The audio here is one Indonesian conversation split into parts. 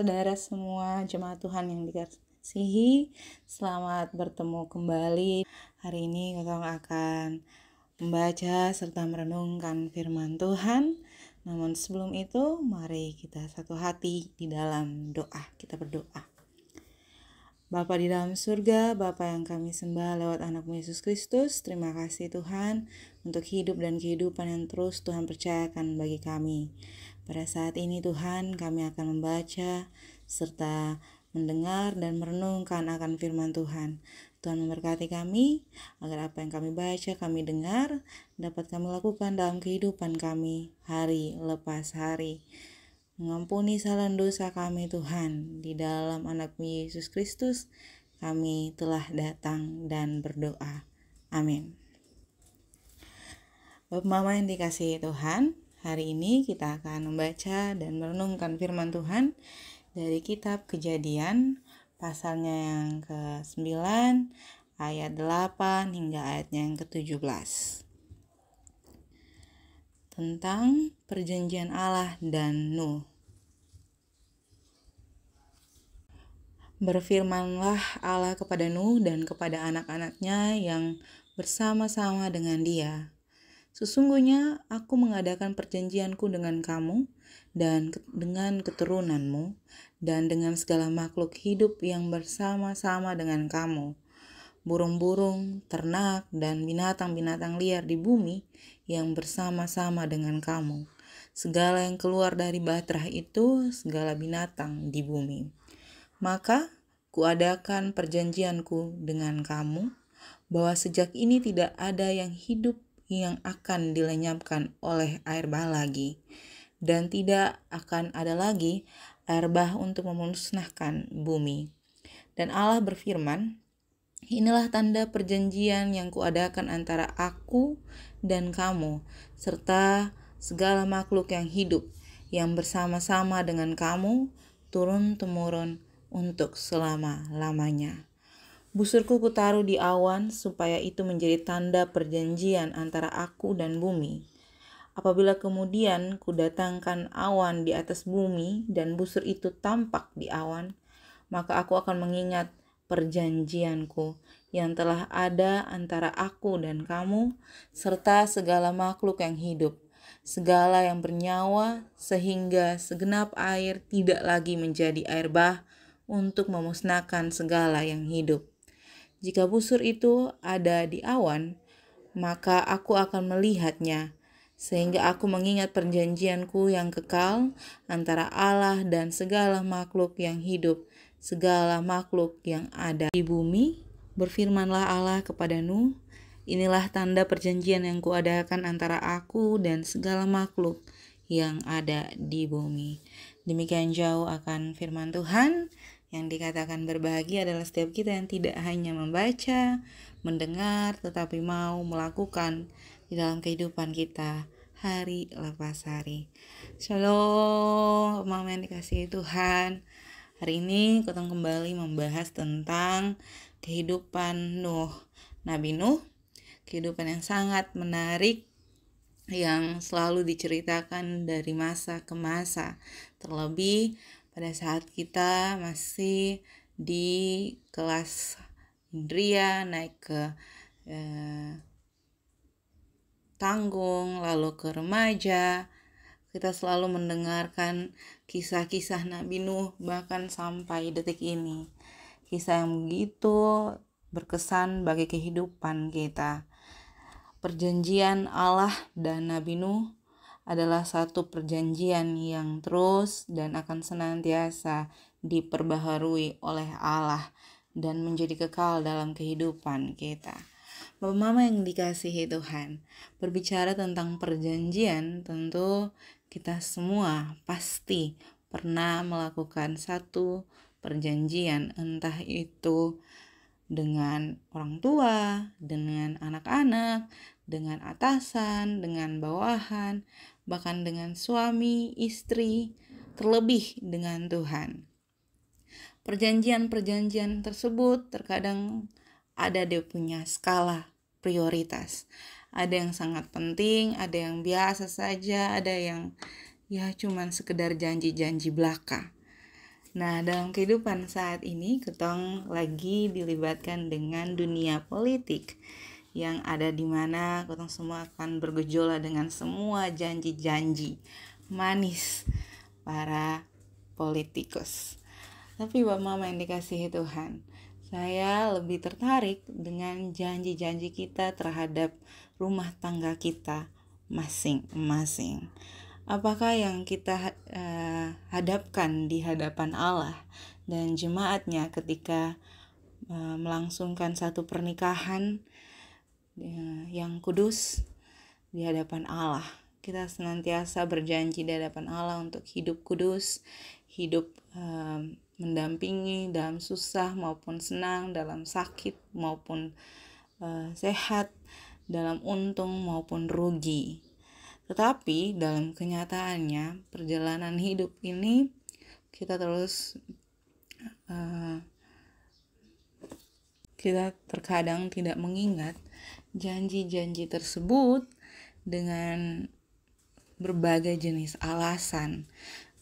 saudara semua, jemaat Tuhan yang dikasihi. Selamat bertemu kembali. Hari ini kita akan membaca serta merenungkan firman Tuhan. Namun sebelum itu, mari kita satu hati di dalam doa. Kita berdoa. Bapa di dalam surga, Bapa yang kami sembah lewat anak-Mu Yesus Kristus, terima kasih Tuhan untuk hidup dan kehidupan yang terus Tuhan percayakan bagi kami. Pada saat ini Tuhan, kami akan membaca serta mendengar dan merenungkan akan firman Tuhan. Tuhan memberkati kami agar apa yang kami baca, kami dengar, dapat kami lakukan dalam kehidupan kami hari lepas hari. Mengampuni salah dosa kami Tuhan, di dalam anak-Mu Yesus Kristus kami telah datang dan berdoa. Amin. Bapak Mama yang dikasihi Tuhan, hari ini kita akan membaca dan merenungkan firman Tuhan dari kitab Kejadian, pasalnya yang ke-9, ayat 8 hingga ayatnya yang ke-17. Tentang perjanjian Allah dan Nuh. Berfirmanlah Allah kepada Nuh dan kepada anak-anaknya yang bersama-sama dengan dia. Sesungguhnya aku mengadakan perjanjianku dengan kamu dan dengan keturunanmu dan dengan segala makhluk hidup yang bersama-sama dengan kamu. Burung-burung, ternak, dan binatang-binatang liar di bumi yang bersama-sama dengan kamu. Segala yang keluar dari batrah itu, segala binatang di bumi. Maka kuadakan perjanjianku dengan kamu, bahwa sejak ini tidak ada yang hidup yang akan dilenyapkan oleh air bah lagi, dan tidak akan ada lagi air bah untuk memusnahkan bumi. Dan Allah berfirman, inilah tanda perjanjian yang kuadakan antara aku dan kamu, serta segala makhluk yang hidup, yang bersama-sama dengan kamu, turun-temurun, untuk selama-lamanya. Busurku kutaruh di awan supaya itu menjadi tanda perjanjian antara aku dan bumi. Apabila kemudian kudatangkan awan di atas bumi dan busur itu tampak di awan, maka aku akan mengingat perjanjianku yang telah ada antara aku dan kamu, serta segala makhluk yang hidup, segala yang bernyawa, sehingga segenap air tidak lagi menjadi air bah, untuk memusnahkan segala yang hidup. Jika busur itu ada di awan, maka aku akan melihatnya, sehingga aku mengingat perjanjianku yang kekal antara Allah dan segala makhluk yang hidup, segala makhluk yang ada di bumi. Berfirmanlah Allah kepada Nuh, inilah tanda perjanjian yang kuadakan antara aku dan segala makhluk yang ada di bumi. Demikian jauh akan firman Tuhan. Yang dikatakan berbahagia adalah setiap kita yang tidak hanya membaca, mendengar, tetapi mau melakukan di dalam kehidupan kita hari lepas hari. Shalom, Mama yang dikasihi Tuhan. Hari ini kita kembali membahas tentang kehidupan Nuh, Nabi Nuh, kehidupan yang sangat menarik yang selalu diceritakan dari masa ke masa, terlebih pada saat kita masih di kelas Indria, naik ke tanggung, lalu ke remaja, kita selalu mendengarkan kisah-kisah Nabi Nuh bahkan sampai detik ini. Kisah yang begitu berkesan bagi kehidupan kita. Perjanjian Allah dan Nabi Nuh adalah satu perjanjian yang terus dan akan senantiasa diperbaharui oleh Allah dan menjadi kekal dalam kehidupan kita. Bapak Mama yang dikasihi Tuhan, berbicara tentang perjanjian, tentu kita semua pasti pernah melakukan satu perjanjian, entah itu dengan orang tua, dengan anak-anak, dengan atasan, dengan bawahan, bahkan dengan suami, istri, terlebih dengan Tuhan. Perjanjian-perjanjian tersebut terkadang ada dia punya skala prioritas. Ada yang sangat penting, ada yang biasa saja, ada yang ya cuman sekedar janji-janji belaka. Nah, dalam kehidupan saat ini, ketong lagi dilibatkan dengan dunia politik yang ada di mana ketong semua akan bergejolak dengan semua janji-janji manis para politikus. Tapi Bapak Mama yang dikasihi Tuhan, saya lebih tertarik dengan janji-janji kita terhadap rumah tangga kita masing-masing. Apakah yang kita hadapkan di hadapan Allah dan jemaatnya ketika melangsungkan satu pernikahan yang kudus di hadapan Allah? Kita senantiasa berjanji di hadapan Allah untuk hidup kudus, hidup mendampingi dalam susah maupun senang, dalam sakit maupun sehat, dalam untung maupun rugi. Tetapi dalam kenyataannya perjalanan hidup ini kita terkadang tidak mengingat janji-janji tersebut dengan berbagai jenis alasan.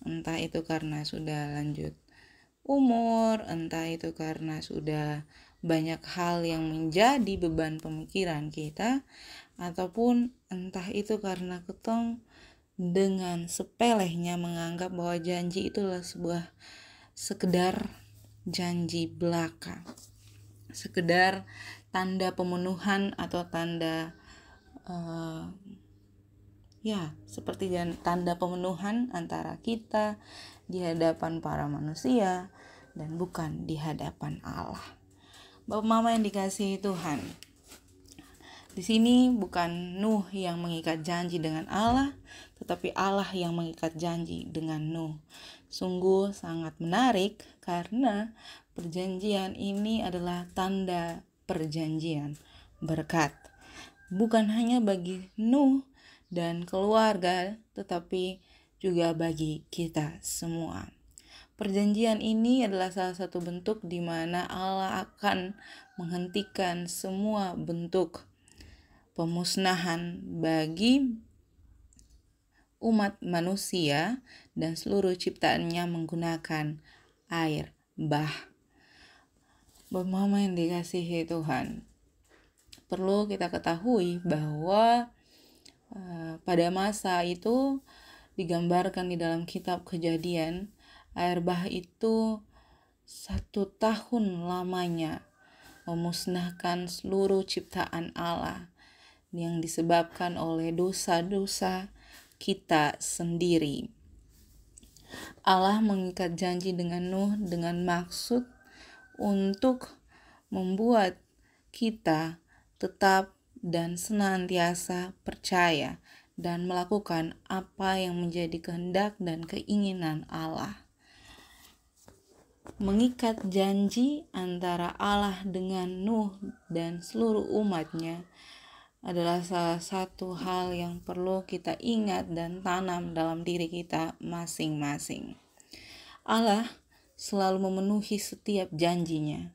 Entah itu karena sudah lanjut umur, entah itu karena sudah banyak hal yang menjadi beban pemikiran kita, ataupun entah itu karena ketong dengan sepelehnya menganggap bahwa janji itulah sekedar janji belaka, sekedar tanda pemenuhan atau tanda seperti tanda pemenuhan antara kita di hadapan para manusia dan bukan di hadapan Allah. Bapak Mama yang dikasihi Tuhan, di sini bukan Nuh yang mengikat janji dengan Allah, tetapi Allah yang mengikat janji dengan Nuh. Sungguh sangat menarik karena perjanjian ini adalah tanda perjanjian berkat. Bukan hanya bagi Nuh dan keluarga, tetapi juga bagi kita semua. Perjanjian ini adalah salah satu bentuk di mana Allah akan menghentikan semua bentuk pemusnahan bagi umat manusia dan seluruh ciptaannya menggunakan air bah. Bapak Mama yang dikasihi Tuhan, perlu kita ketahui bahwa pada masa itu digambarkan di dalam kitab Kejadian, air bah itu 1 tahun lamanya memusnahkan seluruh ciptaan Allah yang disebabkan oleh dosa-dosa kita sendiri. Allah mengikat janji dengan Nuh dengan maksud untuk membuat kita tetap dan senantiasa percaya dan melakukan apa yang menjadi kehendak dan keinginan Allah. Mengikat janji antara Allah dengan Nuh dan seluruh umatnya adalah salah satu hal yang perlu kita ingat dan tanam dalam diri kita masing-masing. Allah selalu memenuhi setiap janjinya.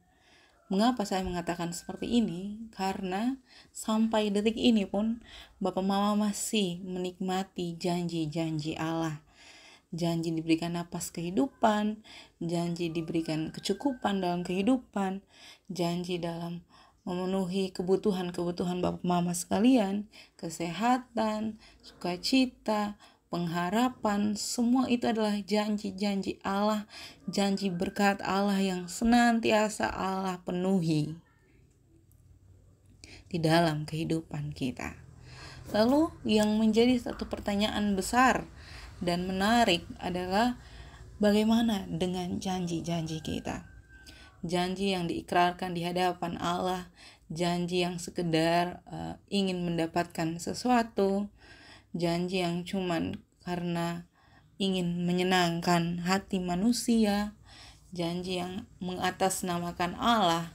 Mengapa saya mengatakan seperti ini? Karena sampai detik ini pun Bapak Mama masih menikmati janji-janji Allah. Janji diberikan napas kehidupan, janji diberikan kecukupan dalam kehidupan, janji dalam memenuhi kebutuhan-kebutuhan Bapak Mama sekalian, kesehatan, sukacita, pengharapan, semua itu adalah janji-janji Allah, janji berkat Allah yang senantiasa Allah penuhi di dalam kehidupan kita. Lalu yang menjadi satu pertanyaan besar dan menarik adalah bagaimana dengan janji-janji kita? Janji yang diikrarkan di hadapan Allah, janji yang sekedar ingin mendapatkan sesuatu, janji yang cuman karena ingin menyenangkan hati manusia, janji yang mengatasnamakan Allah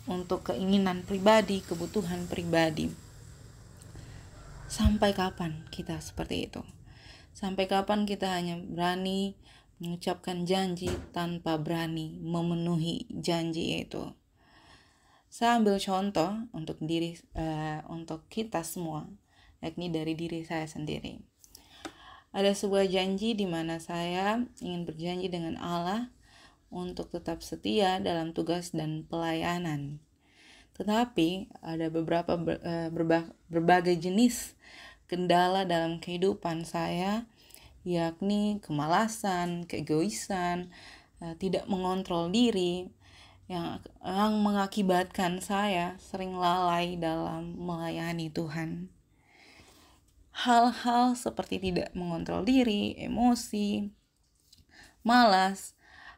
untuk keinginan pribadi, kebutuhan pribadi. Sampai kapan kita seperti itu? Sampai kapan kita hanya berani mengucapkan janji tanpa berani memenuhi janji itu? Saya ambil contoh untuk kita semua, yakni dari diri saya sendiri. Ada sebuah janji di mana saya ingin berjanji dengan Allah untuk tetap setia dalam tugas dan pelayanan. Tetapi ada berbagai jenis kendala dalam kehidupan saya, yakni kemalasan, keegoisan, tidak mengontrol diri, yang mengakibatkan saya sering lalai dalam melayani Tuhan. Hal-hal seperti tidak mengontrol diri, emosi, malas,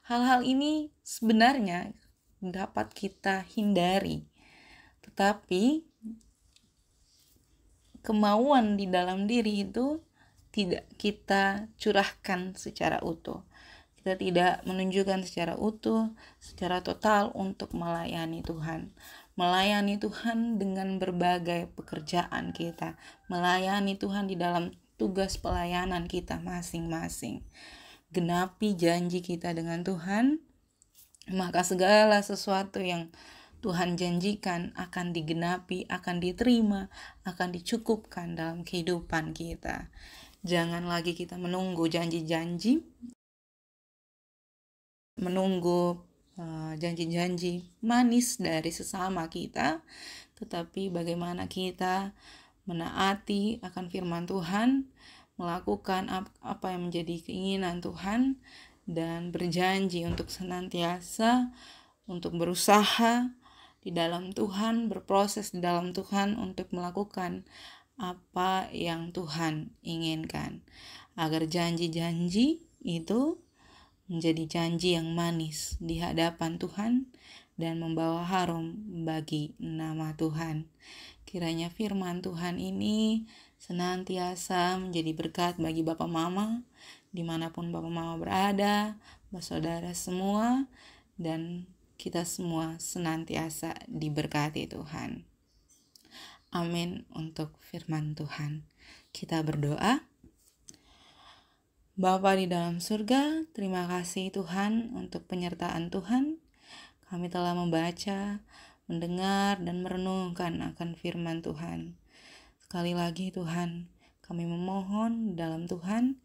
hal-hal ini sebenarnya dapat kita hindari. Tetapi kemauan di dalam diri itu tidak kita curahkan secara utuh. Kita tidak menunjukkan secara utuh, secara total untuk melayani Tuhan. Melayani Tuhan dengan berbagai pekerjaan kita. Melayani Tuhan di dalam tugas pelayanan kita masing-masing. Genapi janji kita dengan Tuhan, maka segala sesuatu yang Tuhan janjikan akan digenapi, akan diterima, akan dicukupkan dalam kehidupan kita. Jangan lagi kita menunggu janji-janji, menunggu janji-janji manis dari sesama kita, tetapi bagaimana kita menaati akan firman Tuhan, melakukan apa yang menjadi keinginan Tuhan, dan berjanji untuk senantiasa untuk berusaha di dalam Tuhan, berproses di dalam Tuhan untuk melakukan apa yang Tuhan inginkan, agar janji-janji itu menjadi janji yang manis di hadapan Tuhan dan membawa harum bagi nama Tuhan. Kiranya firman Tuhan ini senantiasa menjadi berkat bagi Bapak Mama, dimanapun Bapak Mama berada, bersaudara semua, dan kita semua senantiasa diberkati Tuhan. Amin untuk firman Tuhan. Kita berdoa. Bapa di dalam surga, terima kasih Tuhan untuk penyertaan Tuhan. Kami telah membaca, mendengar, dan merenungkan akan firman Tuhan. Sekali lagi Tuhan, kami memohon dalam Tuhan,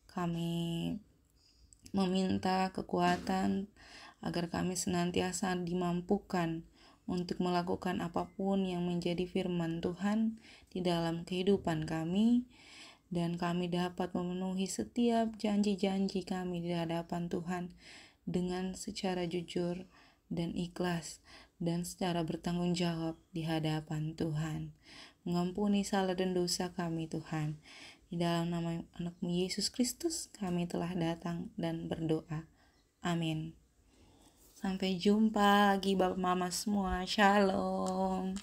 kami meminta kekuatan agar kami senantiasa dimampukan untuk melakukan apapun yang menjadi firman Tuhan di dalam kehidupan kami, dan kami dapat memenuhi setiap janji-janji kami di hadapan Tuhan dengan secara jujur dan ikhlas dan secara bertanggung jawab di hadapan Tuhan. Mengampuni salah dan dosa kami Tuhan. Di dalam nama anak-Mu Yesus Kristus kami telah datang dan berdoa. Amin. Sampai jumpa lagi Bapak Mama semua. Shalom.